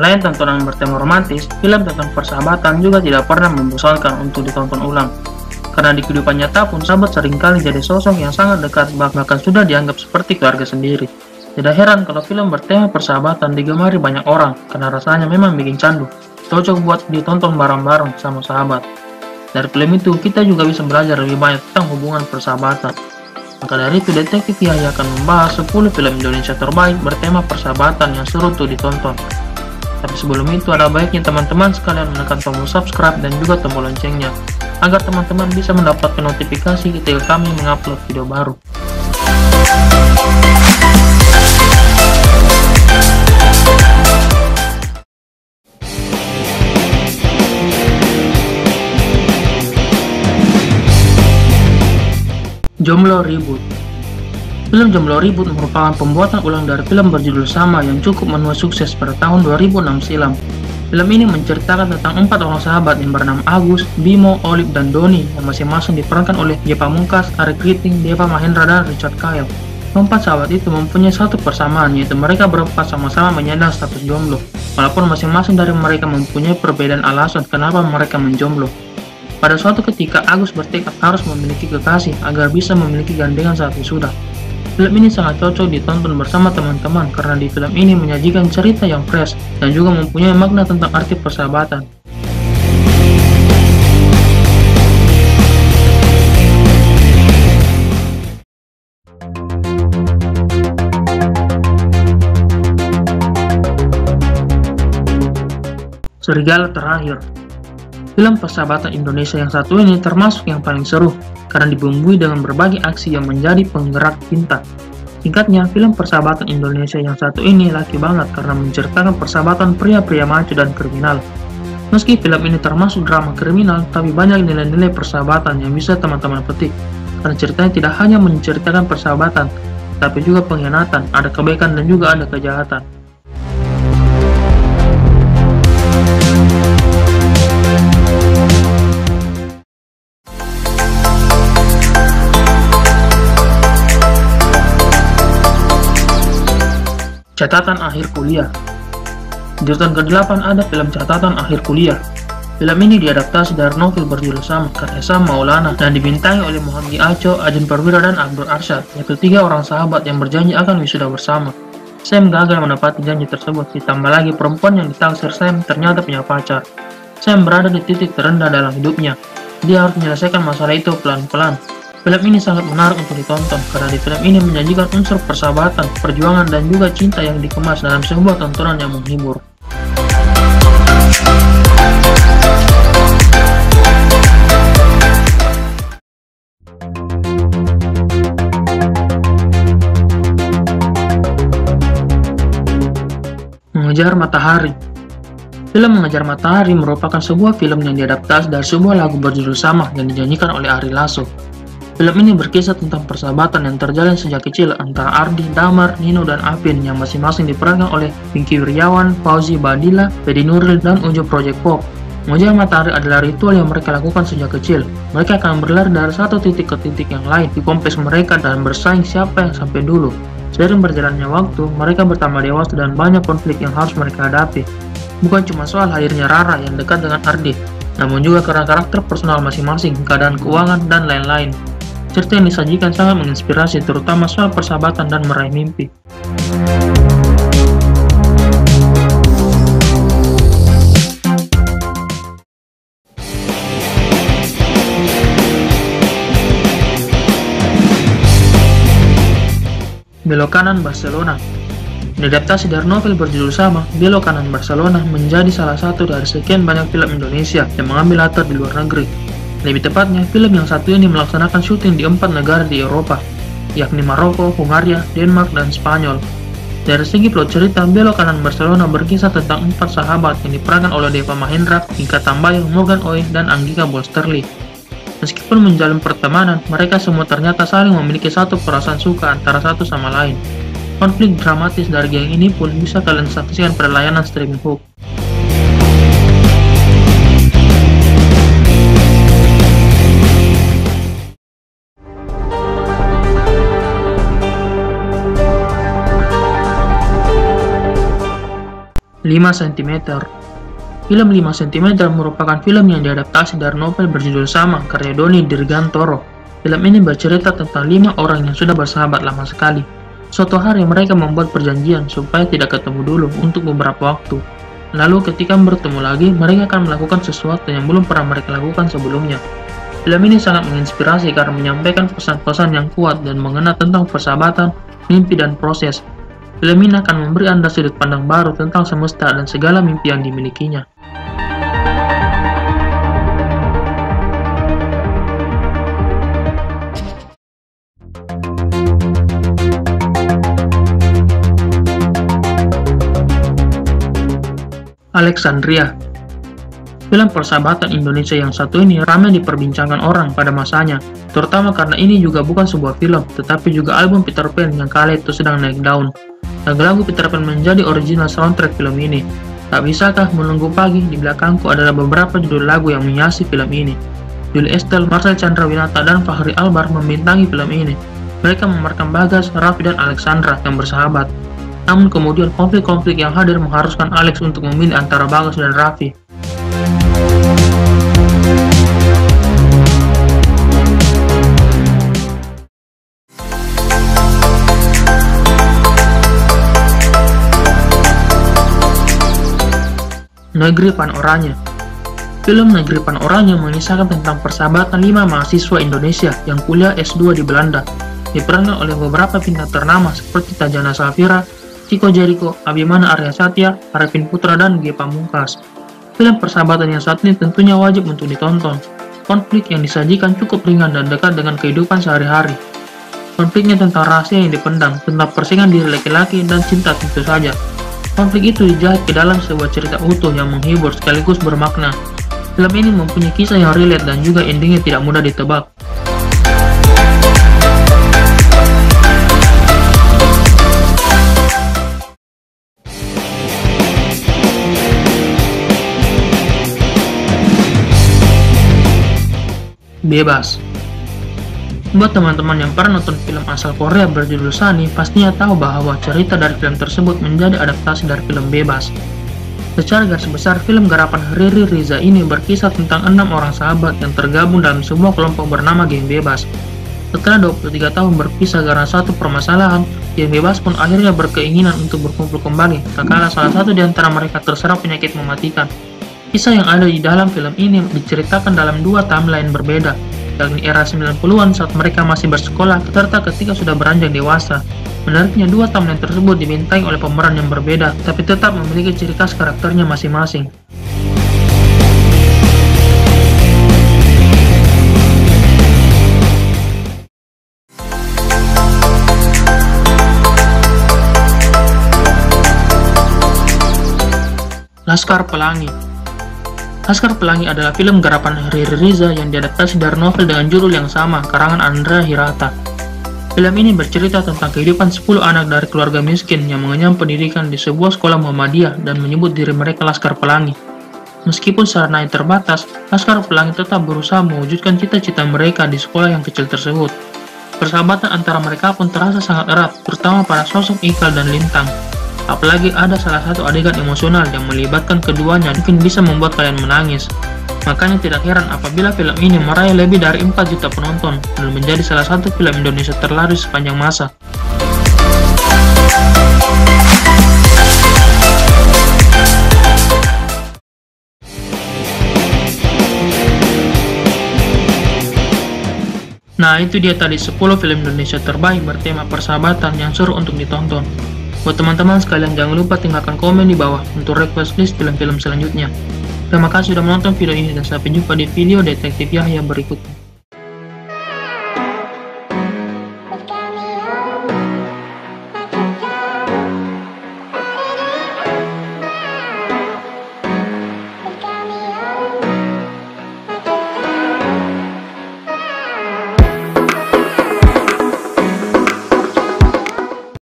Selain tontonan bertema romantis, film tentang persahabatan juga tidak pernah membosankan untuk ditonton ulang. Karena di kehidupan nyata pun sahabat seringkali jadi sosok yang sangat dekat, bahkan sudah dianggap seperti keluarga sendiri. Tidak heran kalau film bertema persahabatan digemari banyak orang, karena rasanya memang bikin candu, cocok buat ditonton bareng-bareng sama sahabat. Dari film itu, kita juga bisa belajar lebih banyak tentang hubungan persahabatan. Maka dari itu, Detektif Yahya akan membahas 10 film Indonesia terbaik bertema persahabatan yang seru tuh ditonton. Tapi sebelum itu, ada baiknya teman-teman sekalian menekan tombol subscribe dan juga tombol loncengnya, agar teman-teman bisa mendapatkan notifikasi ketika kami mengupload video baru. Jomblo Reboot. Film Jomblo Reboot merupakan pembuatan ulang dari film berjudul sama yang cukup menuai sukses pada tahun 2006 silam. Film ini menceritakan tentang 4 orang sahabat yang bernama Agus, Bimo, Olip, dan Doni yang masing-masing diperankan oleh Ge Pamungkas, Arie Kriting, Deva Mahendra, dan Richard Kyle. Keempat sahabat itu mempunyai satu persamaan, yaitu mereka berempat sama-sama menyandang status jomblo, walaupun masing-masing dari mereka mempunyai perbedaan alasan kenapa mereka menjomblo. Pada suatu ketika, Agus bertekad harus memiliki kekasih agar bisa memiliki gandengan saat wisuda. Film ini sangat cocok ditonton bersama teman-teman karena di film ini menyajikan cerita yang fresh dan juga mempunyai makna tentang arti persahabatan. Serigala Terakhir. Film persahabatan Indonesia yang satu ini termasuk yang paling seru karena dibumbui dengan berbagai aksi yang menjadi penggerak cinta. Singkatnya, film persahabatan Indonesia yang satu ini laki banget karena menceritakan persahabatan pria-pria maco dan kriminal. Meski film ini termasuk drama kriminal, tapi banyak nilai-nilai persahabatan yang bisa teman-teman petik. Karena ceritanya tidak hanya menceritakan persahabatan, tapi juga pengkhianatan, ada kebaikan dan juga ada kejahatan. Catatan Akhir Kuliah. Di urutan ke-8 ada film Catatan Akhir Kuliah. Film ini diadaptasi dari novel berjudul sama karya Sam Maulana dan dibintangi oleh Muhammad Aco, Ajeng Perwira, dan Abdur Arsyad, yaitu 3 orang sahabat yang berjanji akan wisuda bersama. Sam gagal menepati janji tersebut, ditambah lagi perempuan yang ditaksir Sam ternyata punya pacar. Sam berada di titik terendah dalam hidupnya. Dia harus menyelesaikan masalah itu pelan-pelan. Film ini sangat menarik untuk ditonton karena di film ini menyajikan unsur persahabatan, perjuangan, dan juga cinta yang dikemas dalam sebuah tontonan yang menghibur. Mengejar Matahari. Film Mengejar Matahari merupakan sebuah film yang diadaptasi dari sebuah lagu berjudul sama yang dinyanyikan oleh Ari Lasso. Film ini berkisah tentang persahabatan yang terjalin sejak kecil antara Ardi, Damar, Nino, dan Apin yang masing-masing diperankan oleh Pinky Wiryawan, Fauzi Badila, Fedi Nuril, dan Ujo Project Pop. Mengejar Matahari adalah ritual yang mereka lakukan sejak kecil. Mereka akan berlari dari satu titik ke titik yang lain di kompleks mereka dan bersaing siapa yang sampai dulu. Seiring berjalannya waktu, mereka bertambah dewasa dan banyak konflik yang harus mereka hadapi. Bukan cuma soal hadirnya Rara yang dekat dengan Ardi, namun juga karena karakter personal masing-masing, keadaan keuangan, dan lain-lain. Cerita yang disajikan sangat menginspirasi, terutama soal persahabatan dan meraih mimpi. Belok Kanan Barcelona. Diadaptasi dari novel berjudul sama, Belok Kanan Barcelona menjadi salah satu dari sekian banyak film Indonesia yang mengambil latar di luar negeri. Lebih tepatnya, film yang satu ini melaksanakan syuting di 4 negara di Eropa, yakni Maroko, Hungaria, Denmark, dan Spanyol. Dari segi plot cerita, Belok Kanan Barcelona berkisah tentang 4 sahabat yang diperankan oleh Deva Mahendra, Ika Tambayong, Morgan Oey, dan Anggika Bolsterli. Meskipun menjalin pertemanan, mereka semua ternyata saling memiliki satu perasaan suka antara satu sama lain. Konflik dramatis dari geng ini pun bisa kalian saksikan pada layanan streaming Hook. 5 cm. Film 5 cm merupakan film yang diadaptasi dari novel berjudul sama karya Doni Dirgantoro. Film ini bercerita tentang 5 orang yang sudah bersahabat lama sekali. Suatu hari mereka membuat perjanjian supaya tidak ketemu dulu untuk beberapa waktu. Lalu ketika bertemu lagi, mereka akan melakukan sesuatu yang belum pernah mereka lakukan sebelumnya. Film ini sangat menginspirasi karena menyampaikan pesan-pesan yang kuat dan mengena tentang persahabatan, mimpi, dan proses. Film ini akan memberi Anda sudut pandang baru tentang semesta dan segala mimpi yang dimilikinya. Alexandria. Film persahabatan Indonesia yang satu ini ramai diperbincangkan orang pada masanya, terutama karena ini juga bukan sebuah film, tetapi juga album Peter Pan yang kala itu sedang naik daun. Lagu-lagu Peter Pan menjadi original soundtrack film ini. Tak bisakah menunggu pagi, di belakangku adalah beberapa judul lagu yang menghiasi film ini. Julie Estelle, Marcel Chandrawinata, dan Fachri Albar membintangi film ini. Mereka memerankan Bagas, Raffi, dan Alexandra yang bersahabat. Namun kemudian konflik-konflik yang hadir mengharuskan Alex untuk memilih antara Bagas dan Raffi. Negeri Pan-Oranye. Film Negeri Pan-Oranye mengisahkan tentang persahabatan 5 mahasiswa Indonesia yang kuliah S2 di Belanda, diperankan oleh beberapa bintang ternama seperti Tajana Safira, Chico Jericho, Abimana Arya Satya, Arifin Putra, dan Ge Pamungkas. Film persahabatan yang saat ini tentunya wajib untuk ditonton. Konflik yang disajikan cukup ringan dan dekat dengan kehidupan sehari-hari. Konfliknya tentang rahasia yang dipendam, tentang persaingan diri laki-laki, dan cinta tentu saja. Konflik itu dijahit ke dalam sebuah cerita utuh yang menghibur sekaligus bermakna. Film ini mempunyai kisah yang relate dan juga endingnya tidak mudah ditebak. Bebas. Buat teman-teman yang pernah nonton film asal Korea berjudul Sunny, pastinya tahu bahwa cerita dari film tersebut menjadi adaptasi dari film Bebas. Secara garis besar, film garapan Riri Riza ini berkisah tentang 6 orang sahabat yang tergabung dalam sebuah kelompok bernama Geng Bebas. Setelah 23 tahun berpisah karena satu permasalahan, Geng Bebas pun akhirnya berkeinginan untuk berkumpul kembali, tak kalah salah satu di antara mereka terserang penyakit mematikan. Kisah yang ada di dalam film ini diceritakan dalam 2 timeline berbeda, yakni era 90-an saat mereka masih bersekolah, serta ketika sudah beranjak dewasa. Menariknya 2 timeline tersebut dibintangi oleh pemeran yang berbeda, tapi tetap memiliki ciri khas karakternya masing-masing. Laskar Pelangi. Laskar Pelangi adalah film garapan Riri Riza yang diadaptasi dari novel dengan judul yang sama, karangan Andra Hirata. Film ini bercerita tentang kehidupan 10 anak dari keluarga miskin yang mengenyam pendidikan di sebuah sekolah Muhammadiyah dan menyebut diri mereka Laskar Pelangi. Meskipun sarana yang terbatas, Laskar Pelangi tetap berusaha mewujudkan cita-cita mereka di sekolah yang kecil tersebut. Persahabatan antara mereka pun terasa sangat erat, terutama pada sosok Ikal dan Lintang. Apalagi ada salah satu adegan emosional yang melibatkan keduanya mungkin bisa membuat kalian menangis. Makanya tidak heran apabila film ini meraih lebih dari 4 juta penonton dan menjadi salah satu film Indonesia terlaris sepanjang masa. Nah, itu dia tadi 10 film Indonesia terbaik bertema persahabatan yang seru untuk ditonton. Buat teman-teman sekalian, jangan lupa tinggalkan komen di bawah untuk request list film-film selanjutnya. Terima kasih sudah menonton video ini dan sampai jumpa di video Detektif Yahya berikutnya.